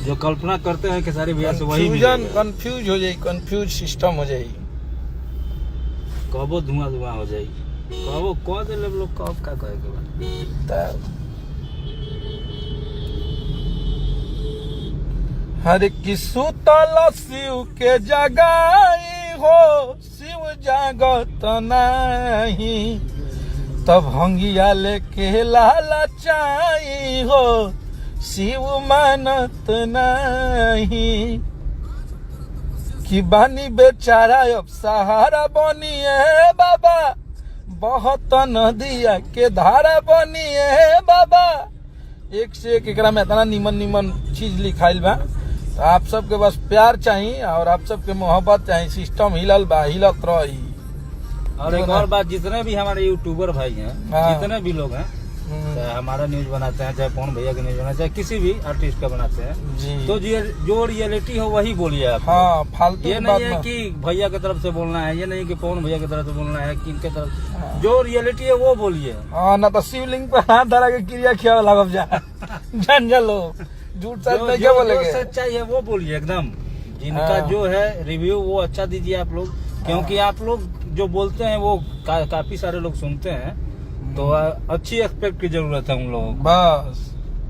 जो कल्पना करते हैं खेसारी भैया से वही कंफ्यूज हो जाए, कंफ्यूज सिस्टम हो जाए, कबो धुआं धुआं हो जाए, कबो कह दे लोग कब का कहे के बाद। हर किसु तला शिव के जगाई हो, शिव जागत नहीं, तब भंगिया लेके लाला चाई हो, शिव मानत नहीं। कि बानी बेचारा अब सहारा बनिए बाबा, बहुत नदिया के धारा बनिए बाबा। एक से एक एकरा में इतना निमन निमन चीज लिखाइल बा। तो आप सबके बस प्यार चाहिए और आप सबके मोहब्बत चाहिए। सिस्टम हिलल बा, हिलत रही। और एक और बात, जितने भी हमारे यूट्यूबर भाई हैं, जितने भी लोग हैं, चाहे हमारा न्यूज बनाते हैं, चाहे पवन भैया का न्यूज बनाते हैं, चाहे किसी भी आर्टिस्ट का बनाते हैं जी, तो जो रियलिटी हो वही बोलिए आप। हाँ, फालतू ये नहीं है कि भैया की तरफ से बोलना है, ये नहीं कि पवन भैया की तरफ से बोलना है, कि इनके तरफ जो रियलिटी है वो बोलिए। हाँ, ना तो शिवलिंग पर हाथ धरा के क्रिया खिया लगब जा झंझलो झूठ सच नहीं क्या बोलेंगे। सच्चाई है वो बोलिए एकदम। जिनका जो है रिव्यू वो अच्छा दीजिए आप लोग, क्योंकि आप लोग जो बोलते हैं वो काफी सारे लोग सुनते हैं, तो अच्छी एक्सपेक्ट की जरूरत है उन लोगों को। बस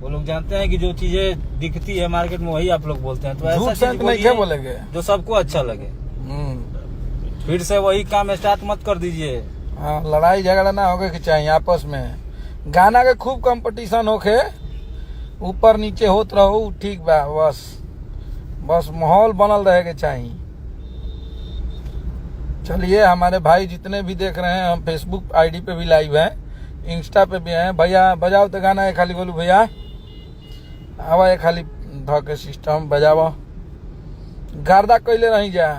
वो लोग जानते हैं कि जो चीजें दिखती है मार्केट में वही आप लोग बोलते हैं, तो ऐसा चीज नहीं क्या बोलेंगे जो सबको अच्छा लगे। फिर से वही काम स्टार्ट मत कर दीजिए। हाँ, लड़ाई झगड़ा ना होके के चाहिए आपस में। गाना के खूब कंपटीशन होके, ऊपर नीचे होत रहो, ठीक बा। बस माहौल बनल रहे के चाहिए। चलिए, हमारे भाई जितने भी देख रहे हैं, हम फेसबुक आईडी पे भी लाइव हैं, इंस्टा पे भी हैं। भैया बजाओ तो गाना है खाली, बोलू भैया आवा है खाली ध के सिस्टम बजावा। गर्दा कैले रही जा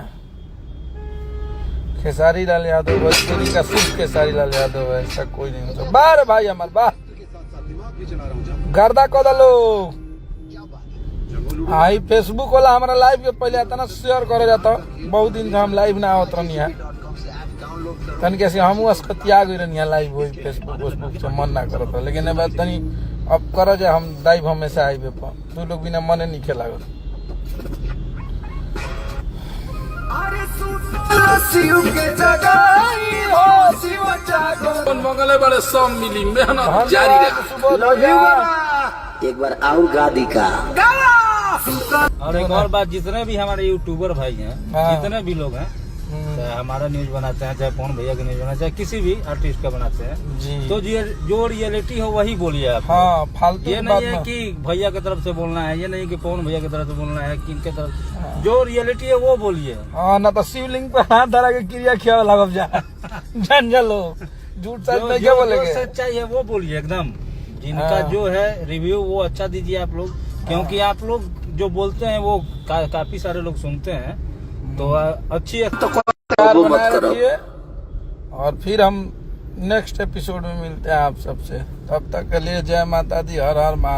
खेसारी लाल यादव, भोजपुरी का सिर्फ खेसारी लाल यादव है, ऐसा कोई नहीं हो। बार भाई हमारे बार गर्दा को दलो आई। फेसबुक वाला हमारा लाइव के पहले इतना शेयर करे जाता, बहुत दिन से हम लाइव ना होत रहनी है, तन कैसे हम असकतिया गई रहनी है लाइव हुई फेसबुक से मन ना करता। लेकिन अब तनी अब करो जे हम लाइव हमेशा आई पे तू लोग बिना मने नहीं खेला। मंगले बड़े सब मिली, मेहनत जारी रहे। एक बार और गादी का। और एक और बात, जितने भी हमारे यूट्यूबर भाई हैं, जितने भी लोग हैं, चाहे हमारा न्यूज बनाते हैं, चाहे पवन भैया का न्यूज बनाते हैं, चाहे किसी भी आर्टिस्ट का बनाते हैं जी, तो जो रियलिटी हो वही बोलिए आप। हाँ, फालतू ये नहीं है कि भैया की तरफ से बोलना है, ये नहीं कि पवन भैया की तरफ से बोलना है, कि इनके तरफ जो रियलिटी है वो बोलिए। हाँ, ना तो शिवलिंग पर हाथ धरा के क्रिया खिया लगब जा झंझलो झूठ सच नहीं क्या बोलेंगे। सच्चाई है वो बोलिए एकदम। जिनका जो है रिव्यू वो अच्छा दीजिए आप लोग, क्योंकि आप लोग जो बोलते हैं वो काफी सारे लोग सुनते हैं, तो अच्छी बनाए। और फिर हम नेक्स्ट एपिसोड में मिलते हैं आप सबसे। तब तक के लिए जय माता दी, हर हर महादेव।